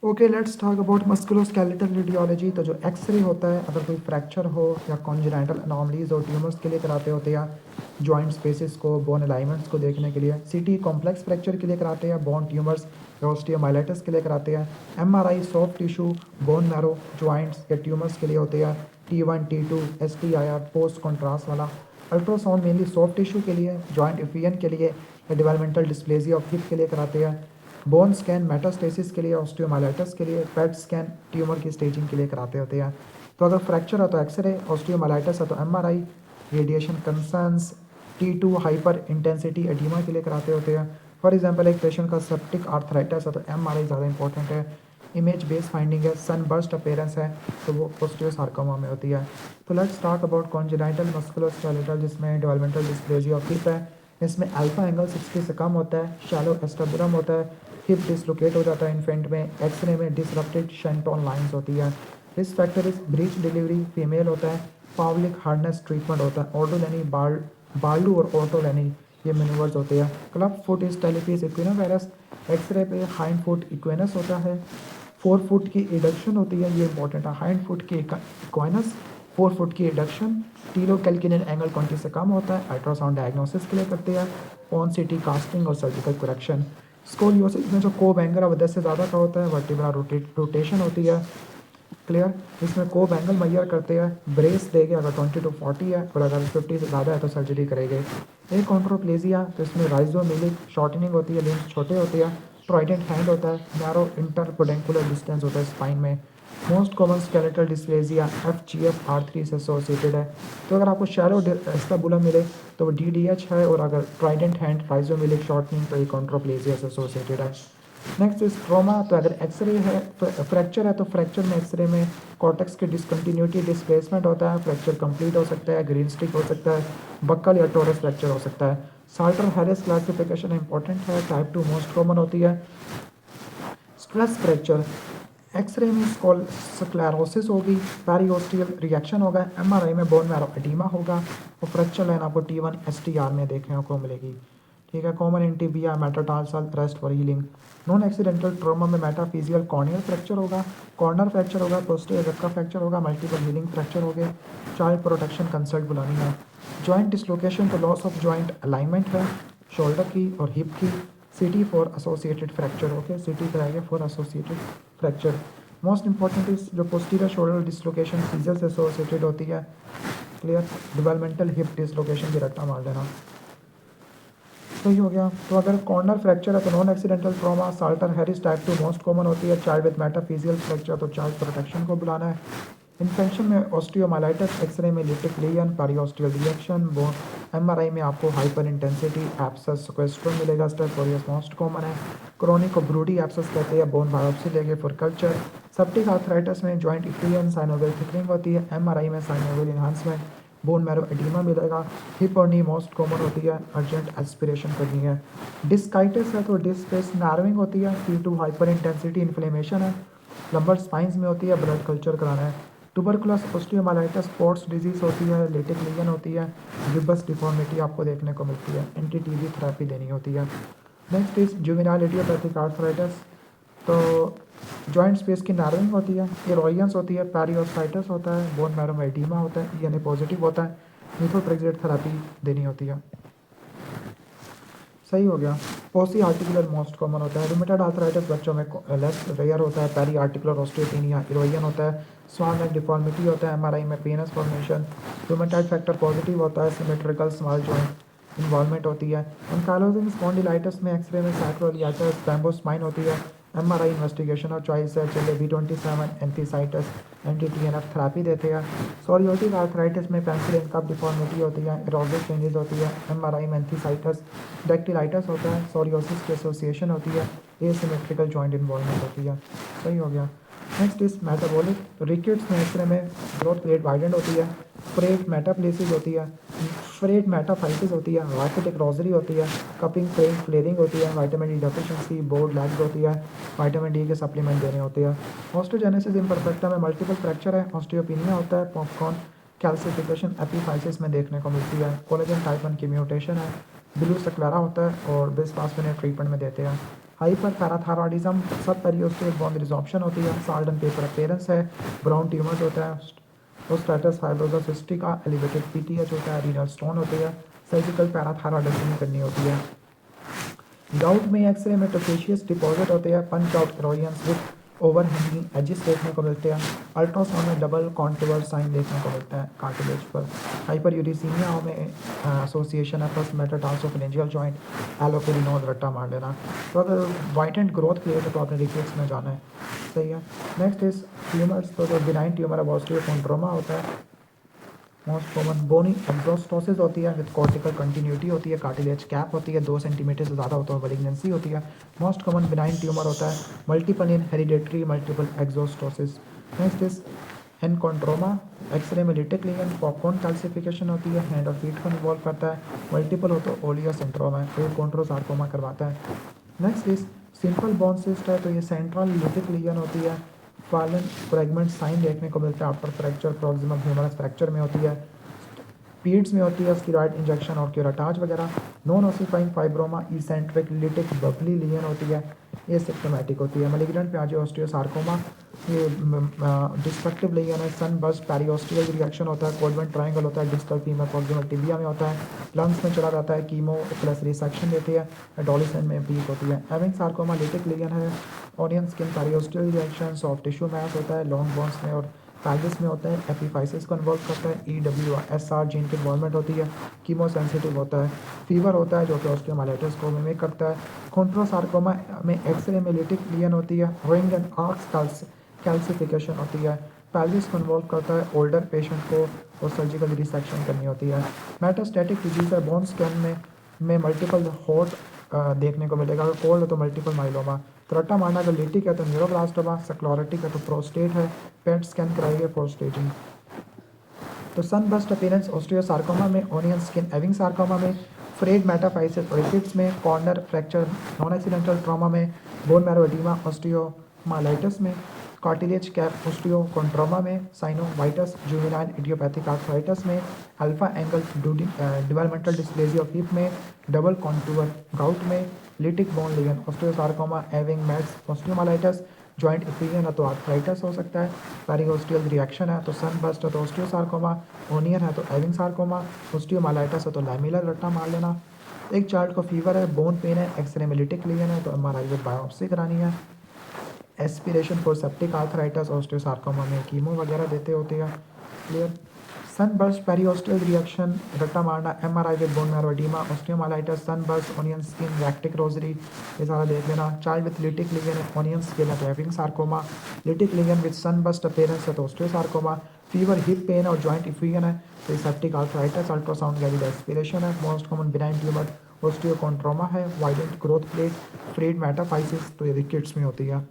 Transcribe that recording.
Okay, let's talk about musculoskeletal radiology. तो जो x ray होता है, अगर कोई फ्रैक्चर हो या कॉन्जेनाइटल अनोमलीज और ट्यूमर्स के लिए कराते होते हैं, जॉइंट स्पेसिस को, बोन अलाइनमेंट्स को देखने के लिए। सीटी कॉम्प्लेक्स फ्रैक्चर के लिए कराते हैं, बोन ट्यूमर्स या ऑस्टियोमाइलिटिस के लिए कराते हैं। MRI soft tissue, bone marrow, joints या ट्यूमर्स के लिए होते हैं। T1 T2 STIR post contrast वाला। अल्ट्रासाउंड मेनली सॉफ्ट टिश्यू के लिए, जॉइंट इफियन के लिए या डेवलपमेंटल डिस्प्लेजिया ऑफ हिप के लिए कराते हैं। बोन स्कैन मेटास्टेसिस के लिए, ऑस्टियोमाइलिटिस के लिए। पेट स्कैन ट्यूमर की स्टेजिंग के लिए कराते होते हैं। तो अगर फ्रैक्चर है तो एक्सरे, ऑस्टियोमाइलिटिस है तो MRI, radiation concerns T2 hyper intensity oedema के लिए कराते होते हैं। फॉर एग्जांपल, एक पेशेंट का सेप्टिक आर्थराइटिस है तो एमआरआई ज़्यादा इंपॉर्टेंट है। इमेज बेस फाइंडिंग है, सनबर्स्ट अपीयरेंस है तो वो ओस्टियोसार्कोमा में होती है। तो let's talk about congenital musculoskeletal, जिसमें डेवलपमेंटल डिस्प्लेजिया ऑफ हिप है। इसमें अल्फा एंगल 60 से कम होता है, शैलो एस्टेबुलम होता है, हिप डिसलोकेट हो जाता है इन्फेंट में। एक्सरे में डिसरप्टेड शेंटोन लाइंस होती है। Risk factor is breach delivery, female होता है। पावलिक हार्डनेस ट्रीटमेंट होता है। ऑर्डोलेनी बार्लू और ऑर्टोलेनी ये मेनूवर्स होते हैं। Club foot is talipes equinovarus. X-ray पे हाइंड फुट इक्वेनस होता है। 4 फुट की इडक्शन होती है, ये इंपॉर्टेंट है। हाइंड फुट की इक्वाइनस, 4 फुट की इडक्शन। टीलो कैलकिनियन एंगल 20 से कम होता है। अल्ट्रासाउंड डायग्नोसिस के लिए करते हैं। ऑन सिटी कास्टिंग और सर्जिकल करेक्शन। स्कोलियोसिस में जो कोब एंगल है वो 10 से ज़्यादा का होता है। वर्टिब्रल रोटेशन होती है। क्लियर। इसमें कोब एंगल मैयर करते हैं, ब्रेस देंगे अगर 20 to 40 है, और अगर 50 से ज़्यादा है तो सर्जरी करेंगे। एक कॉन्ट्रोप्लेजिया, तो इसमें राइजोमिलिक शॉर्टनिंग होती है, लिम्स छोटे होते हैं। ट्राइडेंट हैंड होता है। नैरो इंटरपोडेंकुलर डिस्टेंस होता है स्पाइन में। Most common skeletal dysplasia FGFR3 से एसोसिएटेड है। तो अगर आपको शैलो एस्टाबुलम मिले तो वो DDH है, और अगर ट्राइडेंट हैंड, राइजोमिलिक शॉर्टनिंग, तो ये कॉन्ट्रोप्लेजिया से एसोसिएटेड है। Next is trauma. तो अगर एक्सरे है, फ्रैक्चर है तो फ्रैक्चर में एक्सरे में कॉर्टेक्स की डिसकंटिन्यूटी, डिस्प्लेसमेंट होता है। फ्रैक्चर कंप्लीट हो सकता है, ग्रीन स्टिक हो सकता है, बक्कल या टोरस फ्रैक्चर हो सकता है। साल्टर हैरिस क्लासिफिकेशन इंपॉर्टेंट है। टाइप 2 मोस्ट कॉमन होती है। स्ट्रेस फ्रैक्चर, एक्सरे में स्क्लेरोसिस होगी, पेरियोस्टियल रिएक्शन होगा। एमआरआई में बोन मैरो एडीमा होगा, और फ्रैक्चर लाइन आपको T1 STR में देखने को मिलेगी। ठीक है। Common in tibia, metatarsal, rest for healing. Non accidental trauma में मेटाफिजियल कॉर्नियल फ्रैक्चर होगा, कॉर्नर फ्रैक्चर होगा, पोस्टीरियर रक्का फ्रैक्चर होगा, मल्टीपल हीलिंग फ्रैक्चर हो गए। चाइल्ड प्रोटेक्शन कंसल्ट बुलानी है। जॉइंट डिसलोकेशन तो लॉस ऑफ जॉइंट अलाइनमेंट है, शोल्डर की और हिप की। CT for associated fracture, okay, CT कराएंगे for associated fracture. Most important is जो पोस्टीरियर शोल्डर डिसलोकेशन सीजर से एसोसिएटेड होती है। क्लियर। डेवलपमेंटल हिप डिसलोकेशन की रट्टा मार देना। सही हो गया। तो अगर कॉर्नर फ्रैक्चर है तो non accidental trauma, Salter Harris type 2 most common होती है। चाइल्ड विद मेटाफिजियल फ्रैक्चर तो चाइल्ड प्रोटेक्शन को बुलाना है। इन्फेक्शन में ऑस्टियोमाइलिटिस, एक्सरे में lytic lesion, periosteal reaction, bone. MRI में आपको हाइपर इंटेंसिटी एब्सेस सिक्वेस्ट्रम मिलेगा, स्टेफोरियस मोस्ट कॉमन है। क्रोनिक को ब्रूडी एब्सेस कहते हैं, बोन बायोप्सी लेंगे फॉर कल्चर। सेप्टिक आर्थराइटिस में जॉइंट इफ्यूजन, साइनोवियल थिकनिंग होती है। एमआरआई में synovial enhancement, bone marrow edema मिलेगा। हिप और नी मोस्ट कॉमन होती है, अर्जेंट एस्पिरेशन करनी है। डिस्काइटिस है तो डिस्क स्पेस नार्विंग होती है। T2 हाइपर इंटेंसिटी इन्फ्लेमेशन है, लंबर स्पाइंस में होती है, ब्लड कल्चर कराना है। ट्यूबरकुलस ऑस्टियोमाइलिटिस स्पॉट्स डिजीज होती है, लेटिक लीजन होती है, गिब्बस डिफॉर्मिटी आपको देखने को मिलती है, एंटी टीबी थेरेपी देनी होती है। Next is juvenile idiopathic arthritis. तो जॉइंट स्पेस की नार्विंग होती है, एरोयंस होती है, पेरियोस्टाइटिस होता है, बोन मैरो में एडीमा होता है, यानी पॉजिटिव होता है, मिथोट्रेक्सेट थेरेपी देनी होती है। सही हो गया। पोसी आर्टिकुलर मोस्ट कॉमन होता है। रूमेटॉइड आर्थराइटिस बच्चों में लेस रेयर होता है। पेरी आर्टिकुलर ऑस्टियोपेनिया, इरोजन होता है, स्वान नेक डिफॉर्मिटी होता है। एमआरआई में penis formation, rheumatoid factor positive होता है, सिमेट्रिकल स्मॉल जॉइंट इन्वॉल्वमेंट होती है। एंकाइलोजिंग स्पॉन्डिलाइटिस में एक्सरे में सैक्रोलियासिस, पैम्बोस्पाइन होती है। एमआरआई इन्वेस्टिगेशन और चॉइस है, चलिए B27 एंटीसाइटस, एंटी TNF थेरेपी देते हैं। सोरियोटिक आर्थराइटिस में पेंसिलिन कप डिफॉर्मिटी होती है, एरोबिक चेंजेस होती है। एमआरआई में एंथीसाइटस, डेक्टिलाइटिस होता है, सोरियोसिस की एसोसिएशन होती है, एसिमेट्रिकल जॉइंट इन्वॉल्वमेंट होती है। सही हो गया। Next is metabolic. रिकेट्स में एक्सरे में ग्रोथ प्लेट वाइडेंड होती है, फ्रेट मेटाप्लेसिस होती है, फ्रेट मेटाफाइटिस होती है, राइकेटिक रोजरी होती है, कपिंग फ्रेम फ्लेरिंग होती है, vitamin D deficiency, bowed legs होती है, विटामिन डी के सप्लीमेंट देने होते हैं। ऑस्टियोजेनेसिस इम्परफेक्टा में मल्टीपल फ्रैक्चर है, ऑस्टियोपिनिया होता है, पॉपकॉर्न कैल्सिफिकेशन एपिफाइसिस में देखने को मिलती है, कोलेजन टाइप 1 की म्यूटेशन है, ब्लू सक्लेरा होता है, और बिस्फास्फेनेट ट्रीटमेंट में देते हैं। हाइपर पैराथायरॉयडिज्म, सब पेरियोस्टेट बोन रिजॉर्प्शन होती है, साल्ट एंड पेपर अपीयरेंस है, ब्राउन ट्यूमर्स होता है, प्रोस्टेटस फाइब्रोसा सिस्टिका, एलिवेटेड पीटीएच होता है, रीनल स्टोन होती है, सर्जिकल पैराथायरॉयडिज्म करनी होती है। गाउट में एक्सरे में टोकेशियस डिपॉजिट होते हैं, punch out erosions with overhanging edges देखने को मिलते हैं। अल्ट्रासाउंड में डबल कॉन्टूर साइन देखने को मिलता है कार्टिलेज पर। हाइपर यूरिसीमिया में एसोसिएशन है फर्स्ट मेटाटार्सोफेरेंजियल जॉइंट, एलोपेरिनोज रट्टा मार लेना। तो अगर वाइटेंट ग्रोथ क्लियर है तो आपने रिकेट्स में जाना है, सही है। नेक्स्ट इज ट्यूमर्स, तो जो बिनाइन ट्यूमर है ऑस्टियोकोंड्रोमा होता है मोस्ट कॉमन। बोनी एक्सोस्टोसिस होती है विद कॉर्टिकल कंटिन्यूटी होती है, कार्टिलेज कैप होती है 2 सेंटीमीटर से ज़्यादा होता है, मलिग्नेंसी होती है। मोस्ट कॉमन बिनाइन ट्यूमर होता है multiple in hereditary multiple exostosis. Next is enchondroma, x-ray में लिटिक लीजन, पॉपकॉर्न कैल्सिफिकेशन होती है, हैंड और फीट को इन्वॉल्व करता है। मल्टीपल हो तो ओलिया सिंड्रोम है, फिर कॉन्ट्रोसार्कोमा करवाता है। Next is simple bone cyst है, तो ये सेंट्रल लिटिक लीजन होती है, फॉलन फ्रेगमेंट साइन देखने को मिलता है after fracture, proximal humerus fracture में होती है, पीड्स में होती है, स्टीरॉयड इंजेक्शन और क्यूराटाज वगैरह। Non ossifying fibroma, eccentric lytic bubbly lesion होती है, ये सिम्टोमेटिक होती है। मैलिग्नेंट पे आज ऑस्टियोसार्कोमा, ये डिस्ट्रक्टिव लीजन है, सन बस्ट पेरियोस्टियल रिएक्शन होता है, कोलवेंट ट्रायंगल होता है, डिस्टल फीमर प्रॉक्सिमल टिबिया में होता है, लंग्स में चला जाता है, कीमो प्लस रिसेक्शन देती है, एडोलिसेंट में पीक होती है। एविंग सार्कोमा लिटिक लीजन है, onion skin periosteal reaction, soft tissue mass होता है, लॉन्ग बोन्स में और पैगस में होता है, एपिफाइसिस को इन्वॉल्व करता है, EWSR जीन की इन्वॉल्वमेंट होती है, कीमो सेंसिटिव होता है, फीवर होता है जो कि ऑस्टियोमाइलाइटिस को मिमिक करता है। कॉन्ट्रोसार्कोमा में एक्सरे में लिटिक लीजन होती है, रिंग एंड आर्क्स कैल्सिफिकेशन होती है, पैल्विस को इन्वॉल्व करता है, ओल्डर पेशेंट को और सर्जिकल रिसेक्शन करनी होती है। मेटास्टैटिक डिजीज है, बोन स्कैन में मल्टीपल हॉट देखने को मिलेगा, अगर कोल्ड है तो मल्टीपल माइलोमा, त्रट्टा मारना अगर लिटिक है तो न्यूरोब्लास्टोमा, सक्लोरेटिक है तो प्रोस्टेट है, पेट स्कैन कराइए प्रोस्टेटिंग। तो सनबस्ट अपीयरेंस ऑस्टियोसार्कोमा में, ऑनियन स्किन एविंग सार्कोमा में, फ्रेड मेटाफाइसिस रिकेट्स में, corner fracture non accidental trauma में, बोन मैरो एडिमा ऑस्टियोमाइलाइटिस में, कार्टिलेज कैप ऑस्टियोकोंड्रोमा में, साइनोवाइटिस जुवेनाइल इडियोपैथिक आर्थराइटिस में, alpha angle developmental dysplasia of hip में, double contour gout में, lytic bone lesion osteosarcoma Ewing mets osteomyelitis, joint effusion है तो arthritis हो सकता है, पेरियोस्टियल रिएक्शन है तो सनबस्ट है तो ऑस्टियोसार्कोमा, ओनियन है तो एविंग सार्कोमा, ऑस्टियोमाइलाइटिस है तो लैमिलर रट्टा मार लेना। एक चाइल्ड को फीवर है, बोन पेन है, एक्सरे में लिटिक लीजन है तो MRI विद बायोप्सी करानी है। Aspiration for septic arthritis osteosarcoma में कीमो वगैरह देते होते हैं, क्लियर। सनबर्स्ट पेरियोस्टियल रिएक्शन रट्टा मारना, MRI with bone marrow oedema, osteomyelitis, sunburst, onion skin, rachitic rosary, ये सारा देख लेना। चाइल्ड विद लिटिक लीजन है, ऑनियन स्किन है तो Ewing sarcoma, lytic lesion with sunburst appearance है तो ऑस्टियोसार्कोमा, फीवर हिप पेन और जॉइंट इफ्यूजन है तो septic arthritis, ultrasound guided aspiration है। Most common benign tumour osteochondroma है, widened growth plate, frayed metaphysis तो ये रिकेट्स में होती है।